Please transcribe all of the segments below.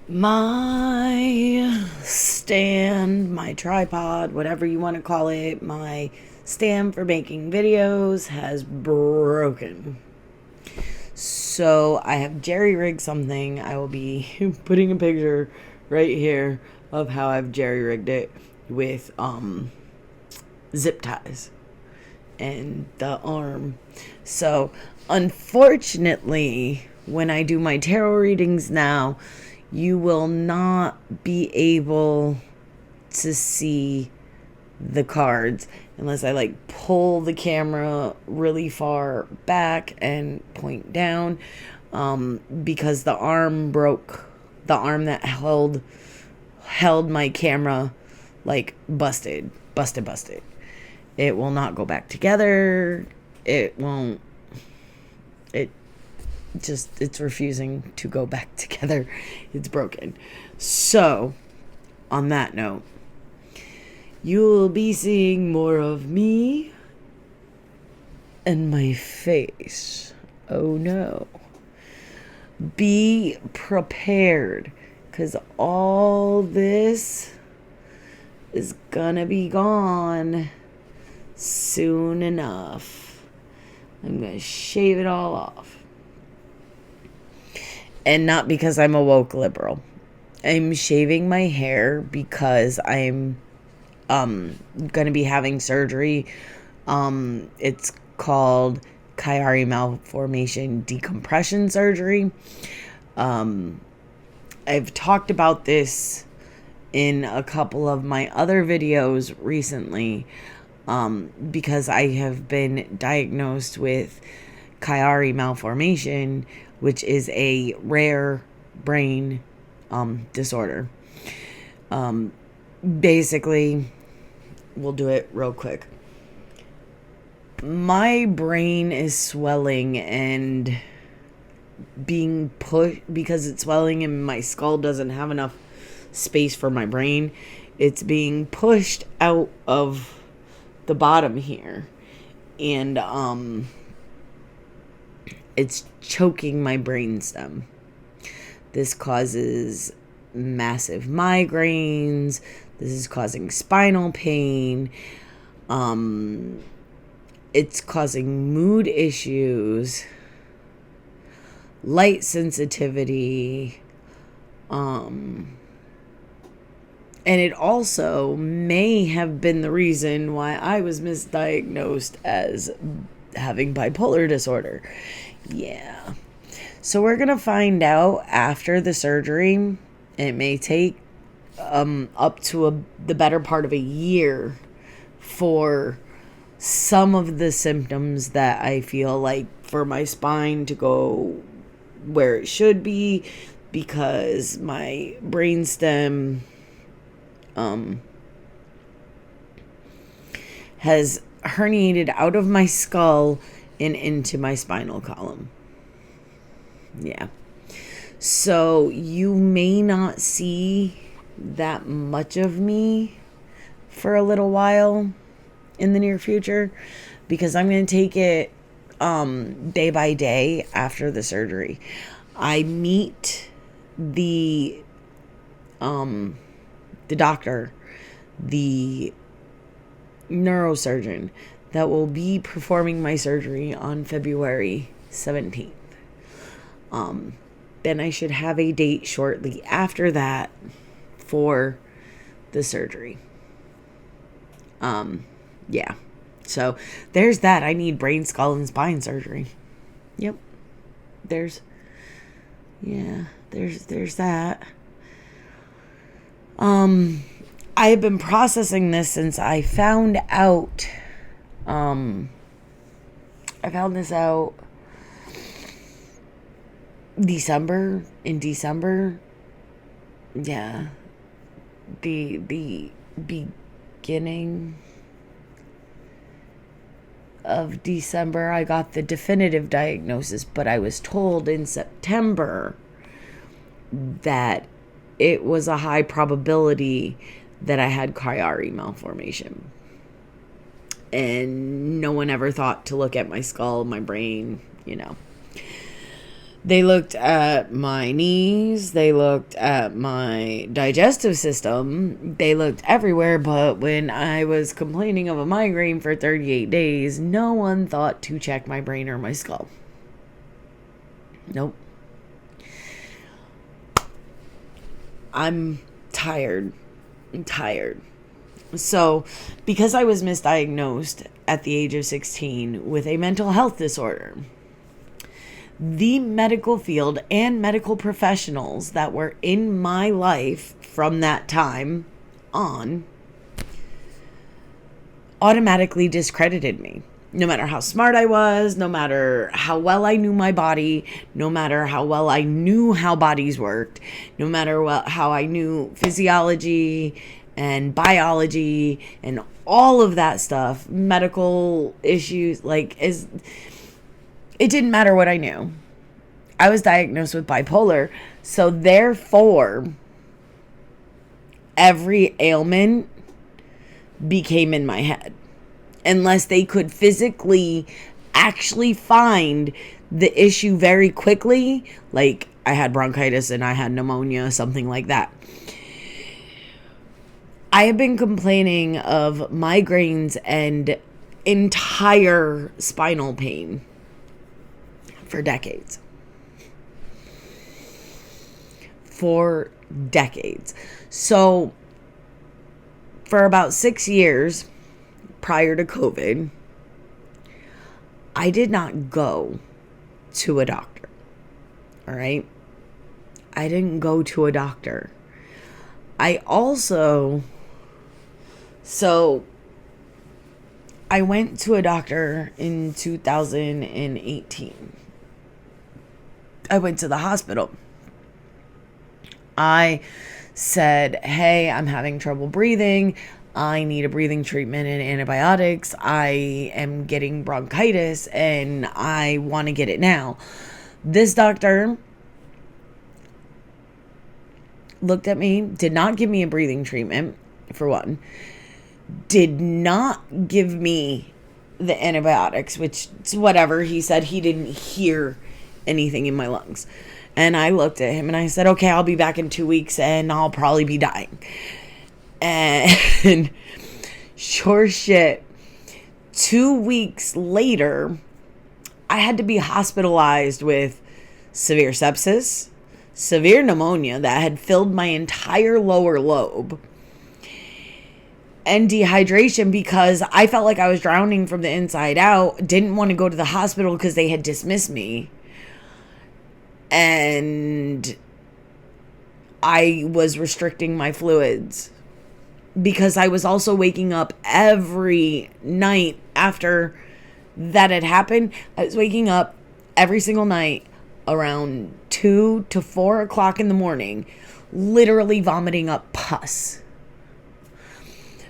My stand, my tripod, whatever you want to call it, my stand for making videos has broken. So I have jerry-rigged something. I will be putting a picture right here of how I've jerry-rigged it with zip ties and the arm. So unfortunately, when I do my tarot readings now, you will not be able to see the cards unless I like pull the camera really far back and point down, because the arm broke. The arm that held my camera like busted. It will not go back together. It won't. It's refusing to go back together. It's broken. So, on that note, you will be seeing more of me and my face. Oh no. Be prepared, because all this is gonna be gone soon enough. I'm gonna shave it all off. And not because I'm a woke liberal. I'm shaving my hair because I'm going to be having surgery. It's called Chiari Malformation decompression surgery. I've talked about this in a couple of my other videos recently, because I have been diagnosed with Chiari Malformation, which is a rare brain disorder. Basically, we'll do it real quick. My brain is swelling and being pushed because it's swelling and my skull doesn't have enough space for my brain. It's being pushed out of the bottom here. And it's choking my brainstem. This causes massive migraines. This is causing spinal pain. It's causing mood issues, light sensitivity, and it also may have been the reason why I was misdiagnosed as having bipolar disorder. Yeah. So we're going to find out after the surgery. It may take up to the better part of a year for some of the symptoms that I feel like for my spine to go where it should be, because my brainstem has herniated out of my skull and into my spinal column. Yeah. So you may not see that much of me for a little while in the near future, because I'm going to take it day by day after the surgery. I meet the doctor, the neurosurgeon that will be performing my surgery on February 17th. Then I should have a date shortly after that for the surgery. Yeah. So there's that. I need brain, skull, and spine surgery. Yep. There's that. I have been processing this since I found out. I found this out in December. Yeah. The beginning of December, I got the definitive diagnosis, but I was told in September that it was a high probability that I had Chiari Malformation. And no one ever thought to look at my skull, my brain, They looked at my knees. They looked at my digestive system. They looked everywhere. But when I was complaining of a migraine for 38 days, no one thought to check my brain or my skull. Nope. I'm tired. So, because I was misdiagnosed at the age of 16 with a mental health disorder, the medical field and medical professionals that were in my life from that time on automatically discredited me. No matter how smart I was, no matter how well I knew my body, no matter how well I knew how bodies worked, no matter how I knew physiology and biology and all of that stuff, medical issues, it didn't matter what I knew. I was diagnosed with bipolar, so therefore, every ailment became in my head. Unless they could physically actually find the issue very quickly, like I had bronchitis and I had pneumonia, something like that. I have been complaining of migraines and entire spinal pain for decades. So, for about 6 years prior to COVID, I did not go to a doctor. All right? I didn't go to a doctor. I went to a doctor in 2018. I went to the hospital. I said, hey, I'm having trouble breathing. I need a breathing treatment and antibiotics. I am getting bronchitis and I want to get it now. This doctor looked at me, did not give me a breathing treatment, for one. Did not give me the antibiotics, which is whatever. He said he didn't hear anything in my lungs. And I looked at him and I said, okay, I'll be back in 2 weeks and I'll probably be dying. And sure shit, 2 weeks later, I had to be hospitalized with severe sepsis, severe pneumonia that had filled my entire lower lobe, and dehydration because I felt like I was drowning from the inside out. Didn't want to go to the hospital because they had dismissed me. And I was restricting my fluids because I was also waking up every night after that had happened. I was waking up every single night around 2 to 4 o'clock in the morning, literally vomiting up pus.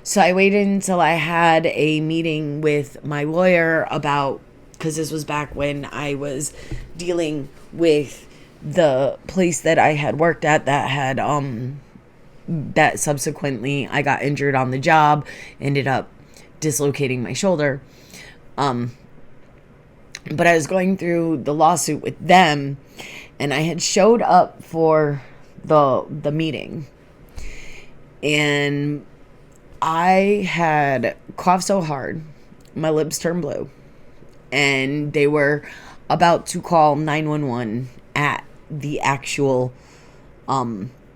So I waited until I had a meeting with my lawyer about, because this was back when I was dealing with the place that I had worked at that had, that subsequently I got injured on the job, ended up dislocating my shoulder. But I was going through the lawsuit with them, and I had showed up for the meeting, and I had coughed so hard, my lips turned blue, and they were about to call 911 at the actual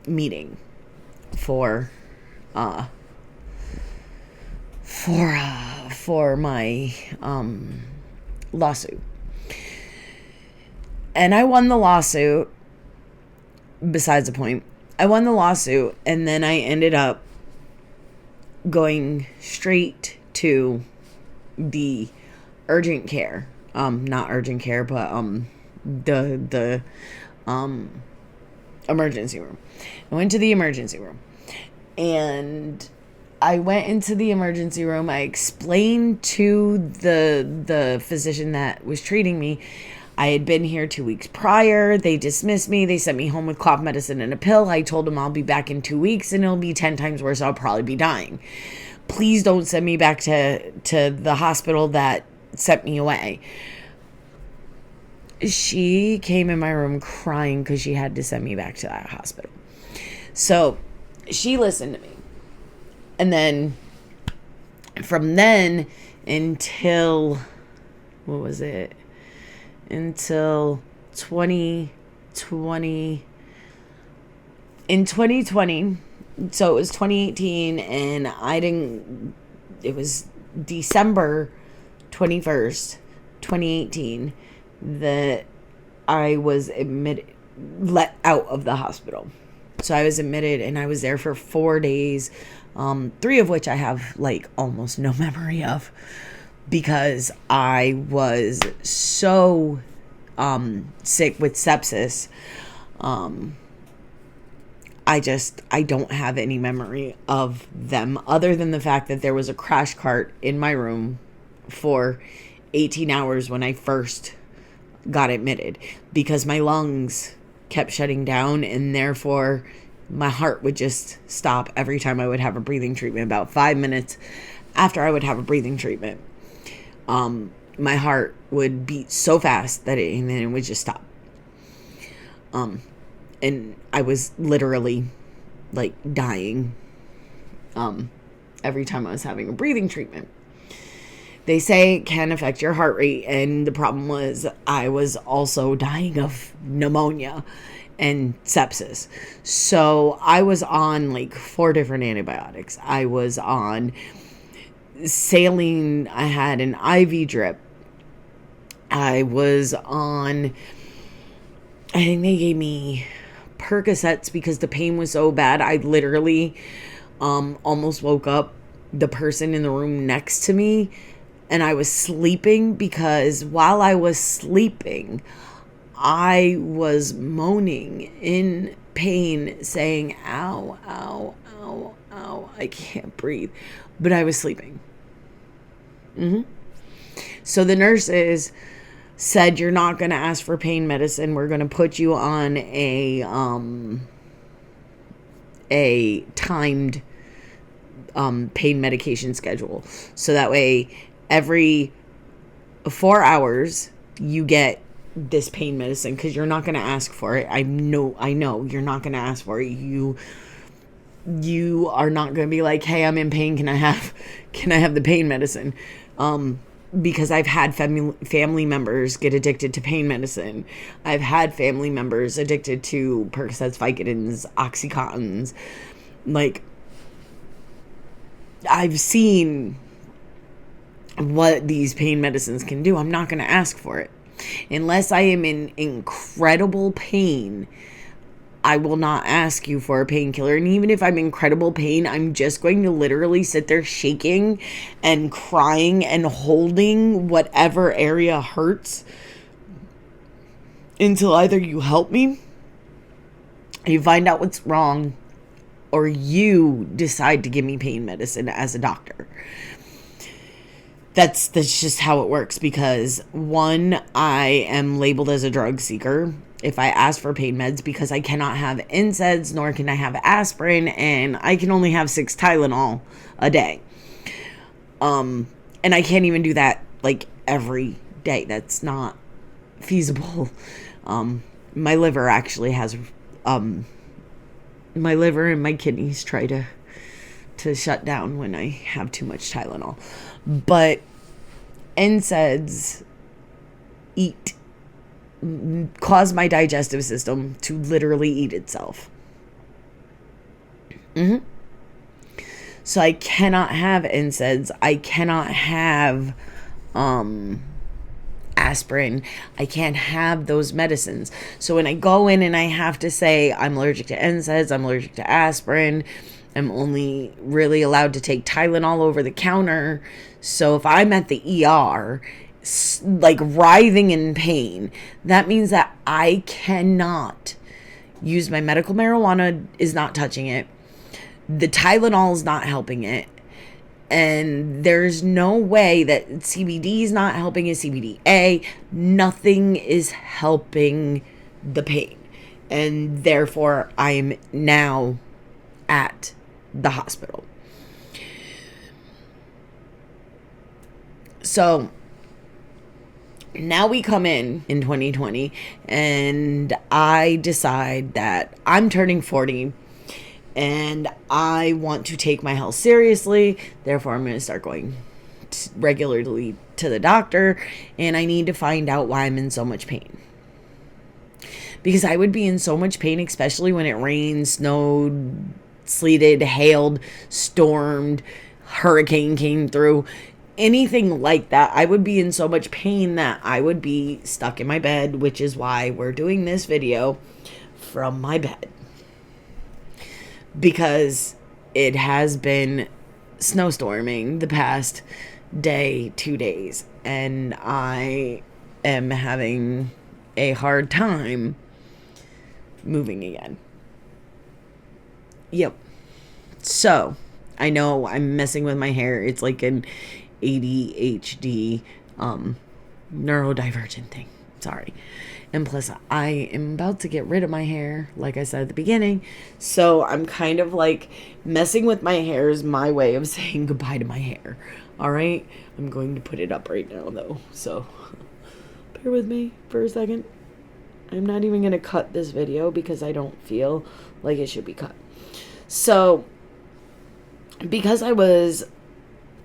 meeting for my lawsuit. And I won the lawsuit. Besides the point, I won the lawsuit, and then I ended up going straight to the urgent care. Not urgent care, but the emergency room. I went to the emergency room, and I went into the emergency room. I explained to the physician that was treating me, I had been here 2 weeks prior. They dismissed me. They sent me home with cough medicine and a pill. I told them I'll be back in 2 weeks and it'll be 10 times worse. I'll probably be dying. Please don't send me back to the hospital that sent me away. she came in my room crying because she had to send me back to that hospital. So she listened to me. And then from then until, what was it? Until 2020. In 2020, so it was 2018, and it was December 21st, 2018, that I was let out of the hospital. So I was admitted, and I was there for 4 days, 3 of which I have like almost no memory of, because I was so sick with sepsis. I don't have any memory of them, other than the fact that there was a crash cart in my room for 18 hours when I first got admitted, because my lungs kept shutting down, and therefore my heart would just stop every time I would have a breathing treatment. About 5 minutes after I would have a breathing treatment, my heart would beat so fast that and then it would just stop. And I was literally like dying every time I was having a breathing treatment. They say it can affect your heart rate, and the problem was I was also dying of pneumonia and sepsis. So I was on like 4 different antibiotics. I was on saline. I had an IV drip. I was on, I think they gave me Percocets because the pain was so bad. I literally almost woke up the person in the room next to me, and I was sleeping, because while I was sleeping, I was moaning in pain, saying, ow, ow, ow, ow, I can't breathe. But I was sleeping. So the nurses said, you're not going to ask for pain medicine. We're going to put you on a timed pain medication schedule. So that way, every 4 hours, you get this pain medicine, because you're not going to ask for it. I know you're not going to ask for it. You are not going to be like, hey, I'm in pain. Can I have the pain medicine? Because I've had family members get addicted to pain medicine. I've had family members addicted to Percocets, Vicodins, Oxycontins. Like, I've seen what these pain medicines can do. I'm not going to ask for it. Unless I am in incredible pain, I will not ask you for a painkiller. And even if I'm in incredible pain, I'm just going to literally sit there shaking and crying and holding whatever area hurts until either you help me, you find out what's wrong, or you decide to give me pain medicine as a doctor. That's just how it works, because one, I am labeled as a drug seeker if I ask for pain meds, because I cannot have NSAIDs, nor can I have aspirin, and I can only have 6 Tylenol a day. And I can't even do that like every day. That's not feasible. My liver actually has, my liver and my kidneys try to shut down when I have too much Tylenol. But NSAIDs cause my digestive system to literally eat itself. So I cannot have NSAIDs. I cannot have aspirin. I can't have those medicines. So when I go in and I have to say I'm allergic to NSAIDs, I'm allergic to aspirin, I'm only really allowed to take Tylenol over the counter. So if I'm at the ER, like writhing in pain, that means that I cannot use my medical marijuana, is not touching it. The Tylenol is not helping it. And there's no way that CBD is not helping it, CBDA. Nothing is helping the pain. And therefore, I am now at the hospital. So Now we come in 2020, and I decide that I'm turning 40 and I want to take my health seriously. Therefore, I'm going to start going regularly to the doctor, and I need to find out why I'm in so much pain. Because I would be in so much pain, especially when it rained, snowed, sleeted, hailed, stormed, hurricane came through. Anything like that, I would be in so much pain that I would be stuck in my bed, which is why we're doing this video from my bed. Because it has been snowstorming the past day, 2 days, and I am having a hard time moving again. Yep. So, I know I'm messing with my hair. It's like an ADHD neurodivergent thing. Sorry. And plus, I am about to get rid of my hair, like I said at the beginning. So I'm kind of like messing with my hair is my way of saying goodbye to my hair. All right? I'm going to put it up right now, though. So bear with me for a second. I'm not even going to cut this video because I don't feel like it should be cut. So because I was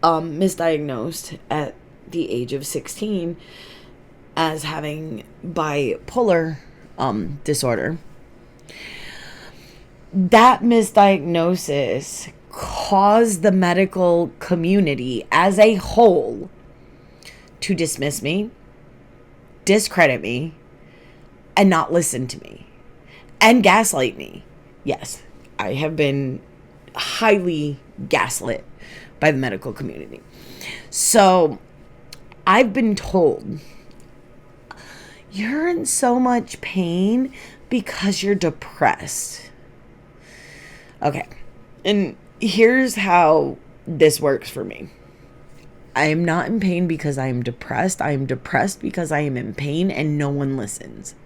misdiagnosed at the age of 16 as having bipolar disorder, that misdiagnosis caused the medical community as a whole to dismiss me, discredit me, and not listen to me, and gaslight me. Yes, I have been highly gaslit by the medical community. So I've been told, you're in so much pain because you're depressed. Okay, and here's how this works for me. I am not in pain because I am depressed. I am depressed because I am in pain and no one listens.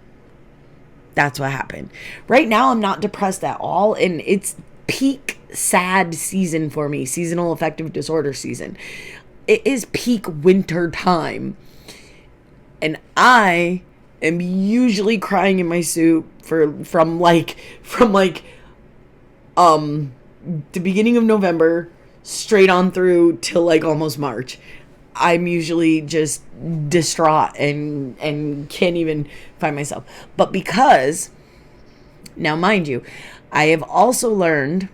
That's what happened. Right now, I'm not depressed at all, and it's peak sad season for me, seasonal affective disorder season. It is peak winter time, and I am usually crying in my soup from the beginning of November straight on through till like almost March. I'm usually just distraught and can't even find myself. But because, now mind you, I have also learned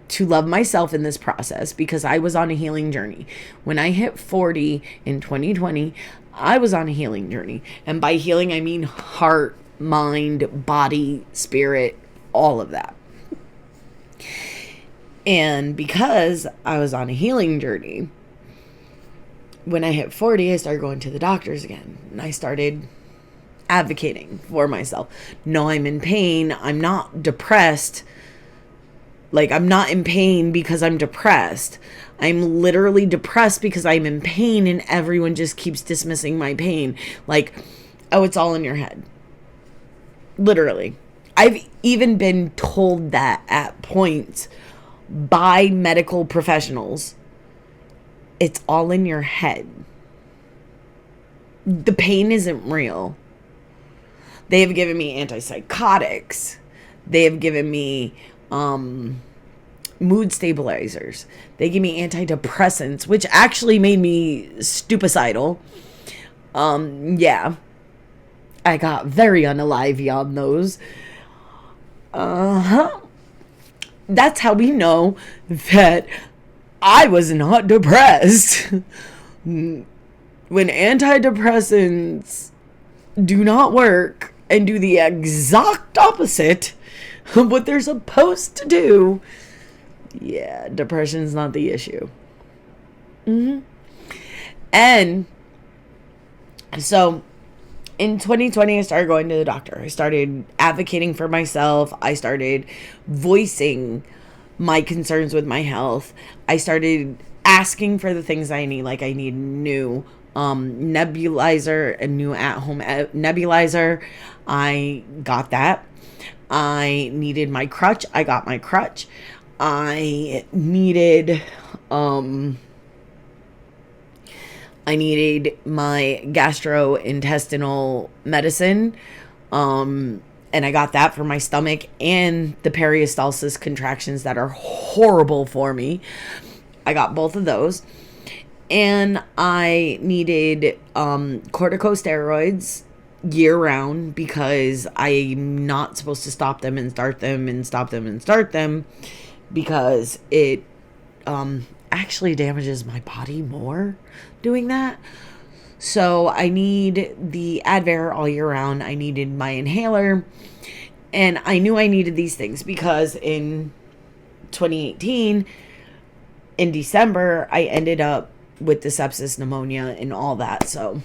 to love myself in this process because I was on a healing journey. When I hit 40 in 2020, I was on a healing journey. And by healing, I mean heart, mind, body, spirit, all of that. And because I was on a healing journey, when I hit 40, I started going to the doctors again. And I started advocating for myself. No, I'm in pain. I'm not depressed. Like, I'm not in pain because I'm depressed. I'm literally depressed because I'm in pain and everyone just keeps dismissing my pain. Like, oh, it's all in your head. Literally. I've even been told that at points by medical professionals. It's all in your head. The pain isn't real. They have given me antipsychotics. They have given me mood stabilizers. They give me antidepressants, which actually made me stupicidal. Yeah. I got very unalivey on those. That's how we know that I was not depressed. When antidepressants do not work and do the exact opposite of what they're supposed to do, yeah, depression's not the issue. And so in 2020, I started going to the doctor. I started advocating for myself. I started voicing my concerns with my health. I started asking for the things I need. Like, I need a new nebulizer, a new at-home nebulizer. I got that. I needed my crutch. I got my crutch. I needed I needed my gastrointestinal medicine. And I got that for my stomach and the peristalsis contractions that are horrible for me. I got both of those. And I needed corticosteroids year round because I'm not supposed to stop them and start them and stop them and start them because it actually damages my body more doing that. So I need the Advair all year round. I needed my inhaler. And I knew I needed these things because in 2018, in December, I ended up with the sepsis, pneumonia, and all that. So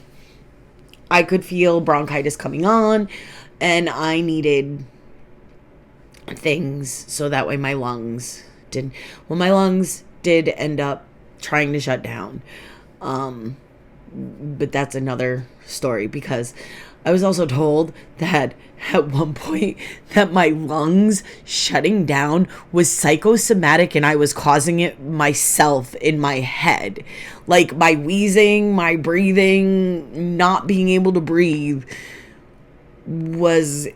I could feel bronchitis coming on, and I needed things so that way my lungs didn't. Well, my lungs did end up trying to shut down. But that's another story because I was also told that at one point that my lungs shutting down was psychosomatic and I was causing it myself in my head. Like my wheezing, my breathing, not being able to breathe was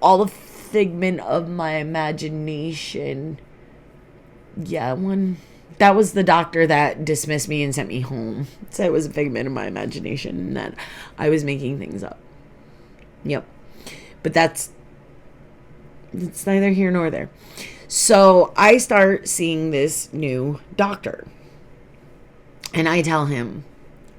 all a figment of my imagination. Yeah, that was the doctor that dismissed me and sent me home. So it was a figment of my imagination and that I was making things up. Yep. But it's neither here nor there. So I start seeing this new doctor. And I tell him,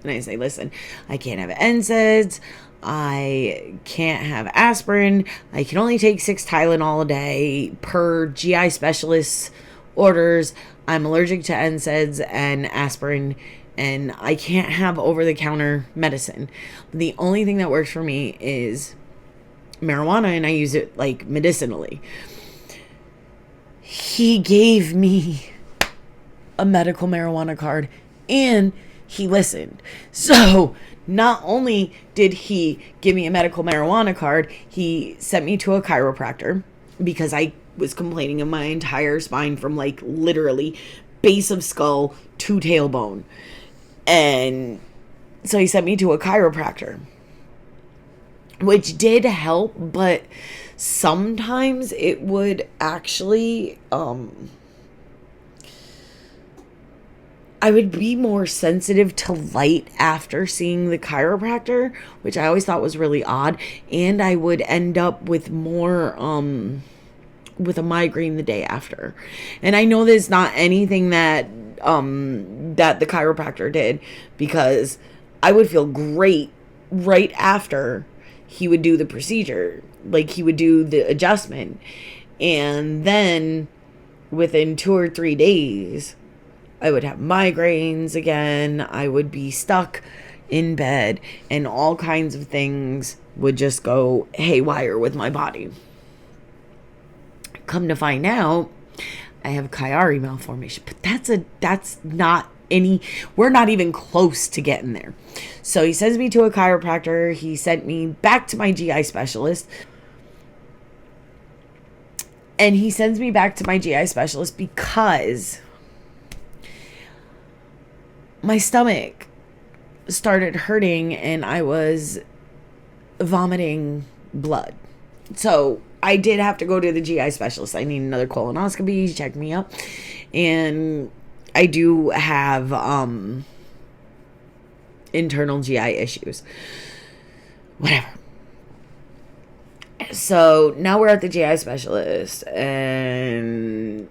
and I say, listen, I can't have NSAIDs. I can't have aspirin. I can only take 6 Tylenol a day per GI specialist's orders. I'm allergic to NSAIDs and aspirin, and I can't have over-the-counter medicine. The only thing that works for me is marijuana, and I use it like medicinally. He gave me a medical marijuana card, and he listened. So not only did he give me a medical marijuana card, he sent me to a chiropractor because I was complaining of my entire spine from like literally base of skull to tailbone. And so he sent me to a chiropractor, which did help, but sometimes it would actually I would be more sensitive to light after seeing the chiropractor, which I always thought was really odd, and I would end up with more with a migraine the day after. And I know there's not anything that that the chiropractor did, because I would feel great right after he would do the procedure, like he would do the adjustment, and then within 2 or 3 days I would have migraines again. I would be stuck in bed and all kinds of things would just go haywire with my body. Come to find out, I have Chiari Malformation, but that's not any, we're not even close to getting there. So he sends me to a chiropractor. He sent me back to my GI specialist. And he sends me back to my GI specialist because my stomach started hurting and I was vomiting blood. So I did have to go to the GI specialist. I need another colonoscopy. He checked me up. And I do have internal GI issues. Whatever. So now we're at the GI specialist. And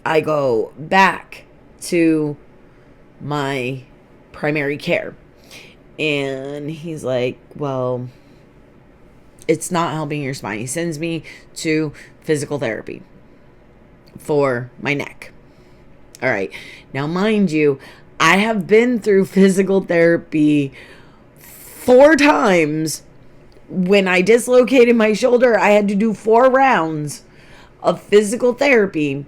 I go back to my primary care. And he's like, well, it's not helping your spine. He sends me to physical therapy for my neck. All right. Now, mind you, I have been through physical therapy 4 times. When I dislocated my shoulder, I had to do 4 rounds of physical therapy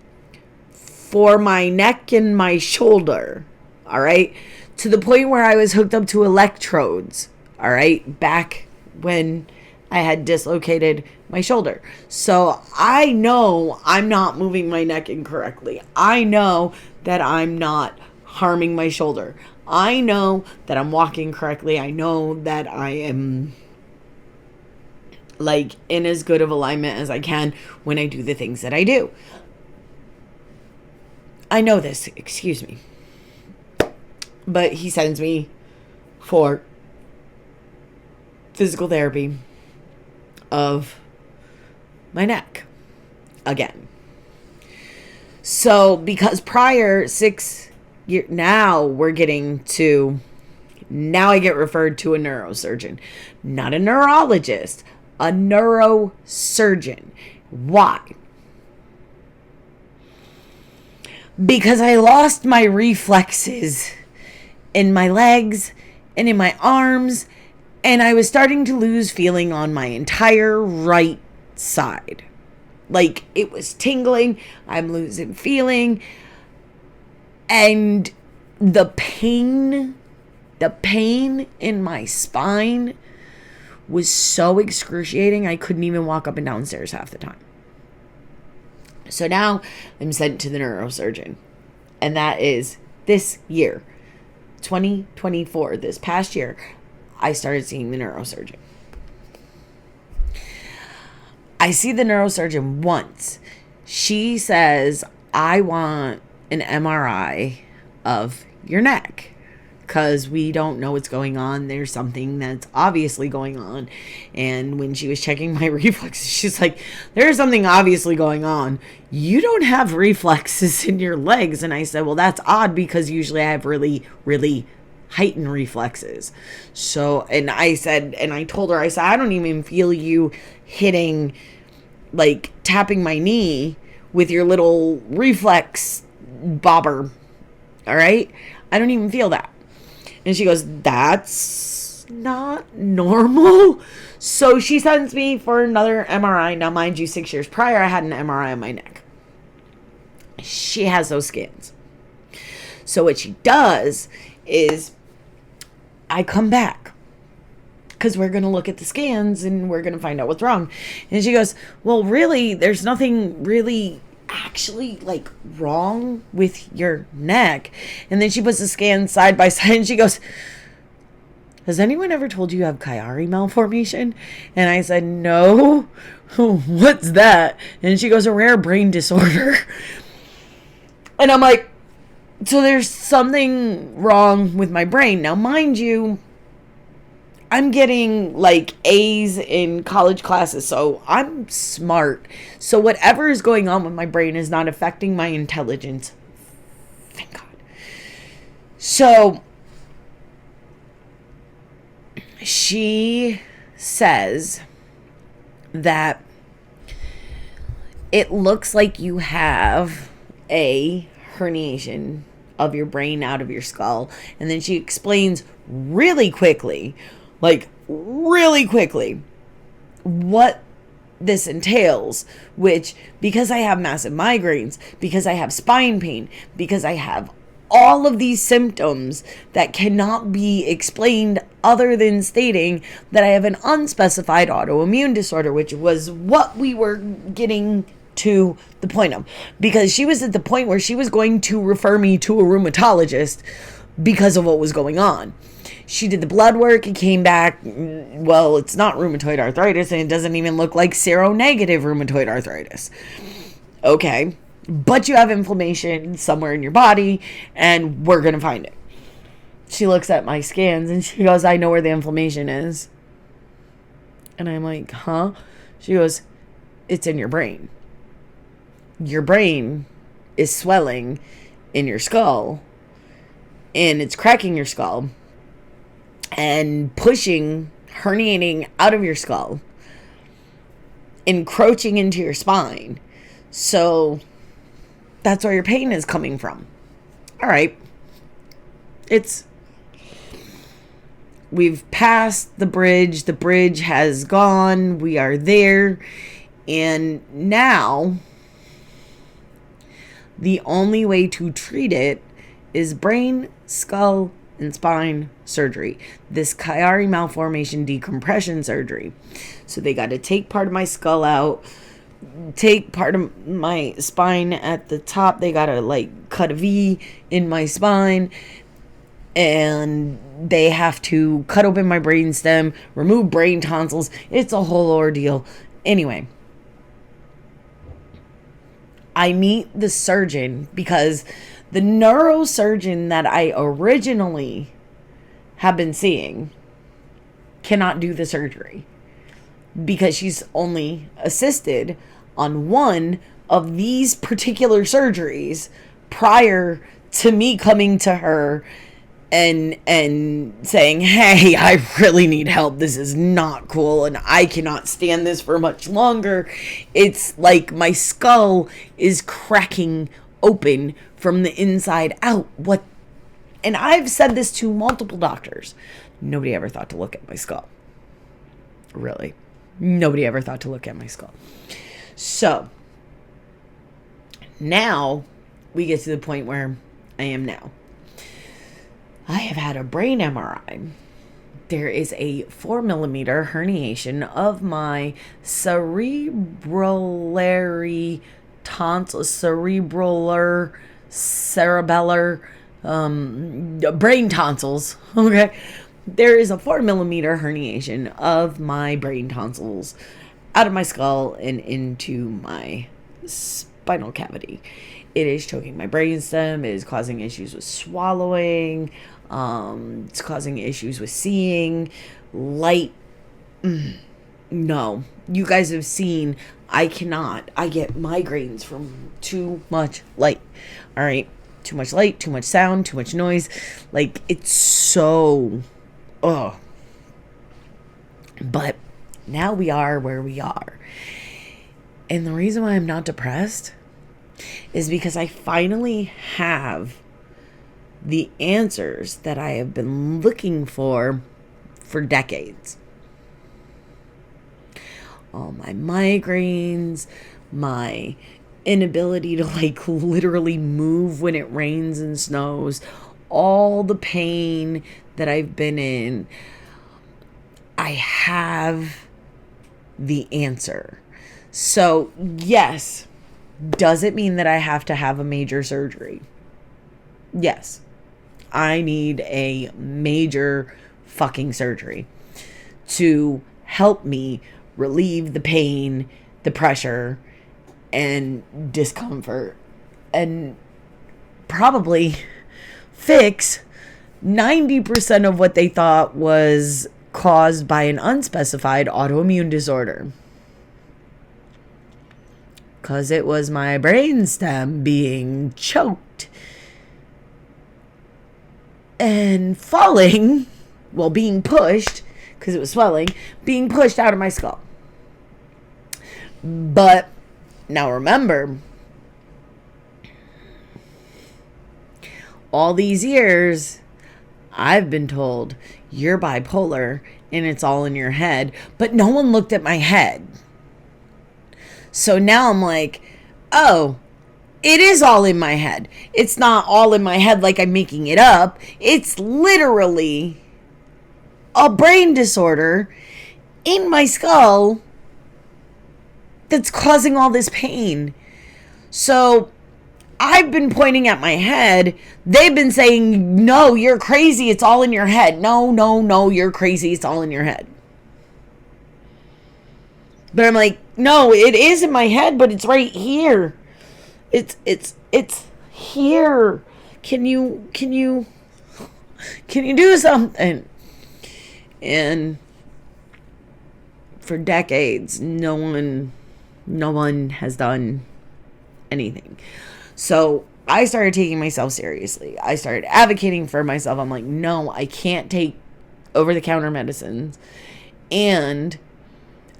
for my neck and my shoulder. All right. To the point where I was hooked up to electrodes. All right. Back when I had dislocated my shoulder. So I know I'm not moving my neck incorrectly. I know that I'm not harming my shoulder. I know that I'm walking correctly. I know that I am like in as good of alignment as I can when I do the things that I do. I know this, excuse me. But he sends me for physical therapy of my neck again. So because prior 6 years, now I get referred to a neurosurgeon, not a neurologist, a neurosurgeon. Why? Because I lost my reflexes in my legs and in my arms, and I was starting to lose feeling on my entire right side. Like, it was tingling, I'm losing feeling, and the pain in my spine was so excruciating, I couldn't even walk up and down stairs half the time. So now I'm sent to the neurosurgeon, and that is this year, 2024, this past year, I started seeing the neurosurgeon. I see the neurosurgeon once. She says, I want an MRI of your neck because we don't know what's going on. There's something that's obviously going on. And when she was checking my reflexes, she's like, there's something obviously going on. You don't have reflexes in your legs. And I said, well, that's odd because usually I have really, really heightened reflexes. So, and I told her, I said, I don't even feel you hitting, like tapping my knee with your little reflex bobber. All right. I don't even feel that. And she goes, that's not normal. So she sends me for another MRI. Now, mind you, 6 years prior, I had an MRI on my neck. She has those scans. So what she does is I come back because we're going to look at the scans and we're going to find out what's wrong. And she goes, well, really, there's nothing really actually like wrong with your neck. And then she puts the scans side by side and she goes, has anyone ever told you have Chiari Malformation? And I said, no. What's that? And she goes, a rare brain disorder. And I'm like, so there's something wrong with my brain. Now, mind you, I'm getting like A's in college classes, so I'm smart. So whatever is going on with my brain is not affecting my intelligence. Thank God. So she says that it looks like you have a herniation of your brain out of your skull. And then she explains really quickly what this entails, which, because I have massive migraines, because I have spine pain, because I have all of these symptoms that cannot be explained other than stating that I have an unspecified autoimmune disorder, which was what we were getting to the point of, because she was at the point where she was going to refer me to a rheumatologist because of what was going on. She did the blood work. It came back, well, it's not rheumatoid arthritis, and it doesn't even look like seronegative rheumatoid arthritis. Okay, but you have inflammation somewhere in your body, and we're going to find it. She looks at my scans, and she goes, I know where the inflammation is. And I'm like, huh? She goes, it's in your brain. Your brain is swelling in your skull, and it's cracking your skull and pushing, herniating out of your skull, encroaching into your spine. So that's where your pain is coming from. All right. We've passed the bridge. The bridge has gone. We are there. And now the only way to treat it is brain, skull, and spine surgery. This Chiari Malformation decompression surgery. So they got to take part of my skull out, take part of my spine at the top. They got to like cut a V in my spine and they have to cut open my brainstem, remove brain tonsils. It's a whole ordeal. Anyway, I meet the surgeon because the neurosurgeon that I originally have been seeing cannot do the surgery because she's only assisted on one of these particular surgeries prior to me coming to her and saying, hey, I really need help. This is not cool and I cannot stand this for much longer. It's like my skull is cracking open from the inside out. What? And I've said this to multiple doctors. Nobody ever thought to look at my skull. Really. Nobody ever thought to look at my skull. So now we get to the point where I am now. I have had a brain MRI. There is a 4mm herniation of my cerebellar brain tonsils. Okay. There is a 4mm herniation of my brain tonsils out of my skull and into my spinal cavity. It is choking my brainstem. It is causing issues with swallowing. It's causing issues with seeing. Light. No. You guys have seen, I cannot. I get migraines from too much light. All right. Too much light, too much sound, too much noise. Like, it's so... Ugh. But now we are where we are. And the reason why I'm not depressed is because I finally have the answers that I have been looking for decades. All my migraines, my inability to like literally move when it rains and snows, all the pain that I've been in, I have the answer. So yes, does it mean that I have to have a major surgery? Yes. I need a major fucking surgery to help me relieve the pain, the pressure, and discomfort, and probably fix 90% of what they thought was caused by an unspecified autoimmune disorder. Because it was my brainstem being choked and falling, well, being pushed, because it was swelling, being pushed out of my skull. But now remember, all these years, I've been told you're bipolar and it's all in your head, but no one looked at my head. So now I'm like, oh, it is all in my head. It's not all in my head like I'm making it up. It's literally a brain disorder in my skull that's causing all this pain. So I've been pointing at my head. They've been saying, no, you're crazy. It's all in your head. No, you're crazy. It's all in your head. But I'm like, no, it is in my head, but it's right here. It's here. Can you do something? And for decades, no one has done anything. So I started taking myself seriously. I started advocating for myself. I'm like, no, I can't take over-the-counter medicines. And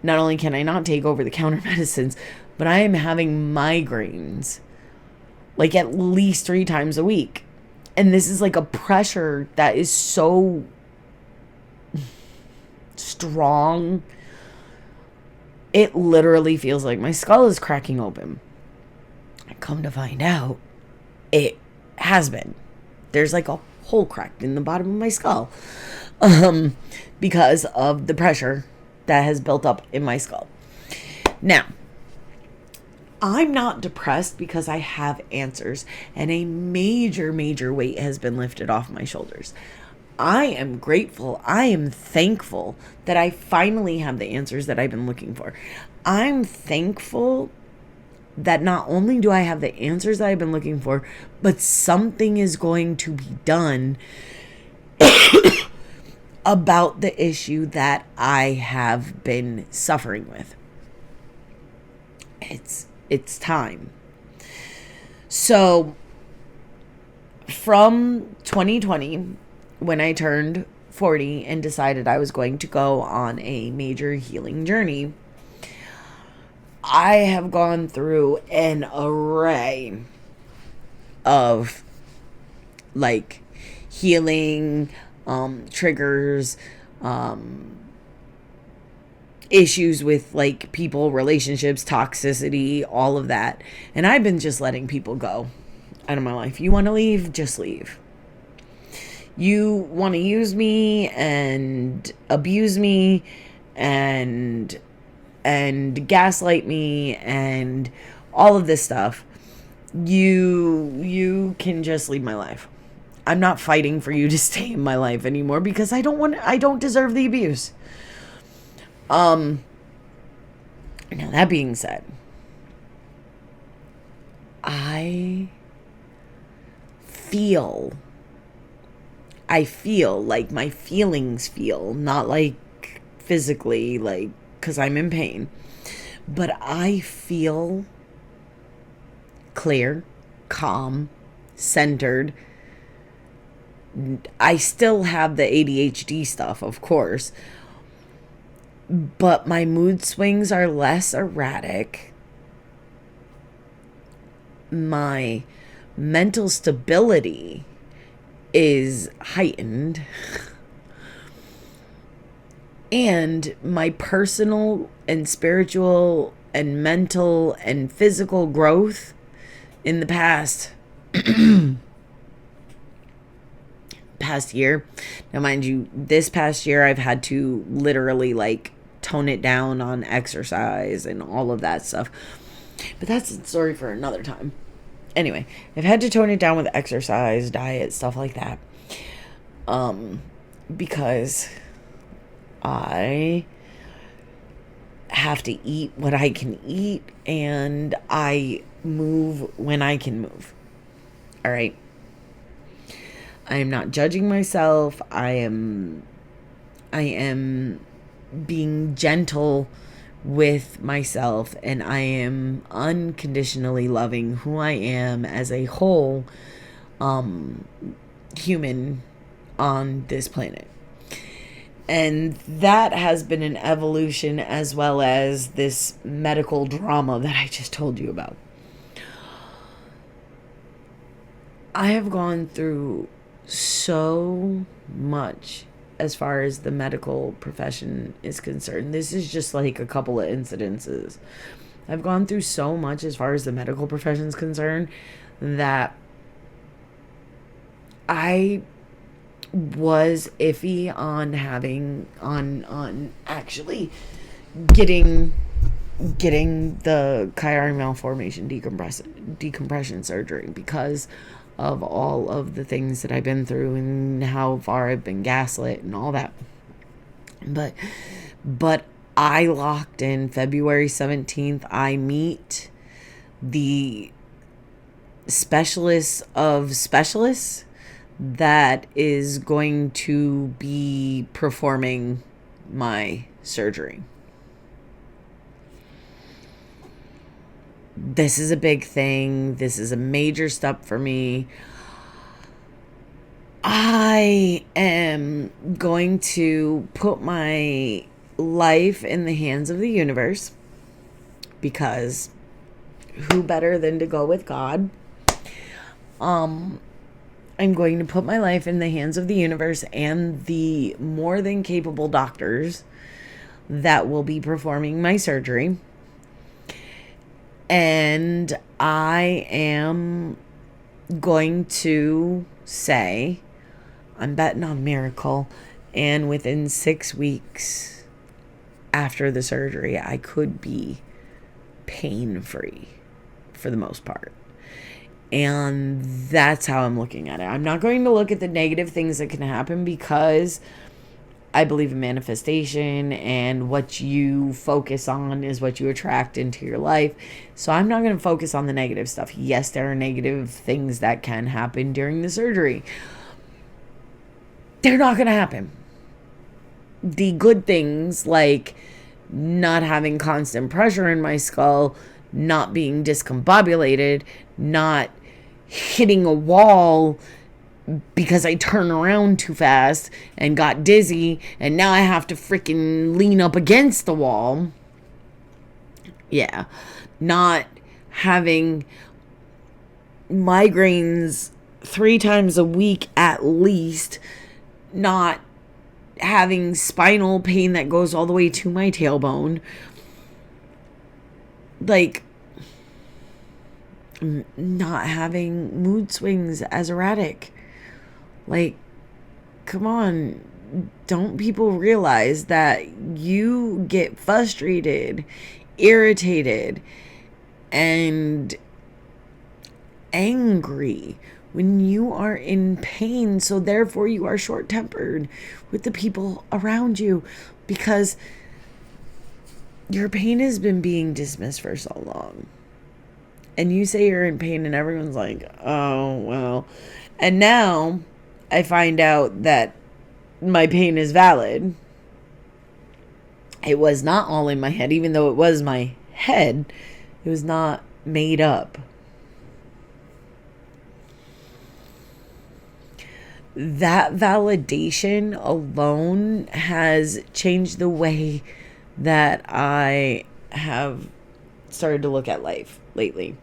not only can I not take over-the-counter medicines, but I am having migraines like at least 3 times a week. And this is like a pressure that is so strong. It literally feels like my skull is cracking open. I come to find out it has been. There's like a hole cracked in the bottom of my skull because of the pressure that has built up in my skull. Now, I'm not depressed because I have answers, and a major, major weight has been lifted off my shoulders. I am grateful. I am thankful that I finally have the answers that I've been looking for. I'm thankful that not only do I have the answers that I've been looking for, but something is going to be done about the issue that I have been suffering with. It's time. So from 2020, when I turned 40 and decided I was going to go on a major healing journey, I have gone through an array of like healing triggers, issues with like people, relationships, toxicity, all of that. And I've been just letting people go out of my life. You want to leave? Just leave. You want to use me and abuse me and gaslight me and all of this stuff. You can just leave my life. I'm not fighting for you to stay in my life anymore because I don't deserve the abuse. Now that being said, I feel like my feelings feel, not like physically, like, because I'm in pain, but I feel clear, calm, centered. I still have the ADHD stuff, of course, but my mood swings are less erratic. My mental stability is heightened. And my personal and spiritual and mental and physical growth in the past year. Now, mind you, this past year I've had to literally like tone it down on exercise and all of that stuff. But that's a story for another time. Anyway, I've had to tone it down with exercise, diet, stuff like that. Because I have to eat what I can eat and I move when I can move. All right. I am not judging myself. I am being gentle with myself, and I am unconditionally loving who I am as a whole human on this planet. And that has been an evolution as well as this medical drama that I just told you about. I have gone through so much as far as the medical profession is concerned. This is just like a couple of incidences. I've gone through so much as far as the medical profession is concerned that I was iffy on actually getting the Chiari Malformation decompression surgery because of all of the things that I've been through and how far I've been gaslit and all that. But I locked in February 17th. I meet the specialist of specialists that is going to be performing my surgery. This is a big thing. This is a major step for me. I am going to put my life in the hands of the universe because who better than to go with God? I'm going to put my life in the hands of the universe and the more than capable doctors that will be performing my surgery. And I am going to say, I'm betting on miracle. And within 6 weeks after the surgery, I could be pain-free. for the most part. And that's how I'm looking at it. I'm not going to look at the negative things that can happen, because I believe in manifestation, and what you focus on is what you attract into your life. So I'm not going to focus on the negative stuff. Yes, there are negative things that can happen during the surgery. They're not going to happen. The good things, like not having constant pressure in my skull, not being discombobulated, not hitting a wall because I turned around too fast and got dizzy, and now I have to freaking lean up against the wall. Yeah. Not having migraines 3 times a week at least. Not having spinal pain that goes all the way to my tailbone. Like, not having mood swings as erratic. Like, come on. Don't people realize that you get frustrated, irritated, and angry when you are in pain? So therefore you are short-tempered with the people around you, because your pain has been being dismissed for so long. And you say you're in pain and everyone's like, oh, well. And now I find out that my pain is valid. It was not all in my head, even though it was my head. It was not made up. That validation alone has changed the way that I have started to look at life lately.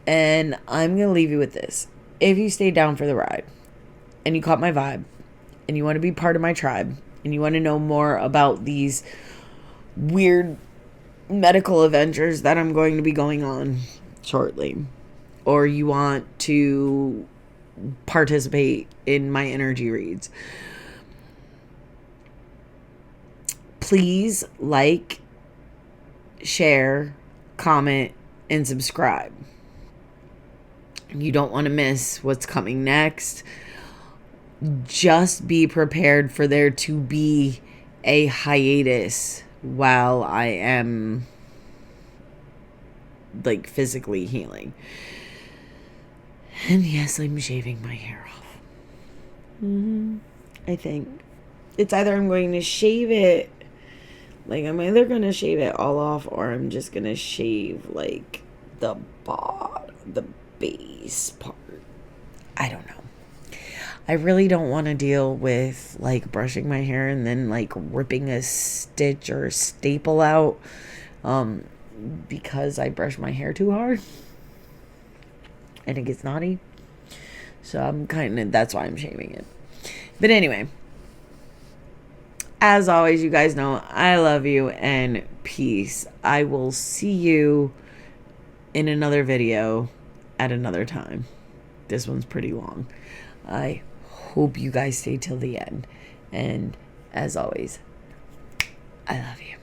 And I'm going to leave you with this. If you stayed down for the ride and you caught my vibe and you want to be part of my tribe and you want to know more about these weird medical adventures that I'm going to be going on shortly, or you want to participate in my energy reads, please like, share, comment, and subscribe. You don't want to miss what's coming next. Just be prepared for there to be a hiatus while I am like physically healing. And yes, I'm shaving my hair off. I think it's either I'm going to shave it, like I'm either going to shave it all off, or I'm just going to shave like the bottom, the base part. I don't know. I really don't want to deal with like brushing my hair and then like ripping a stitch or a staple out because I brush my hair too hard and it gets knotty. So that's why I'm shaving it. But anyway, as always, you guys know I love you and peace. I will see you in another video at another time. This one's pretty long. I hope you guys stay till the end. And as always, I love you.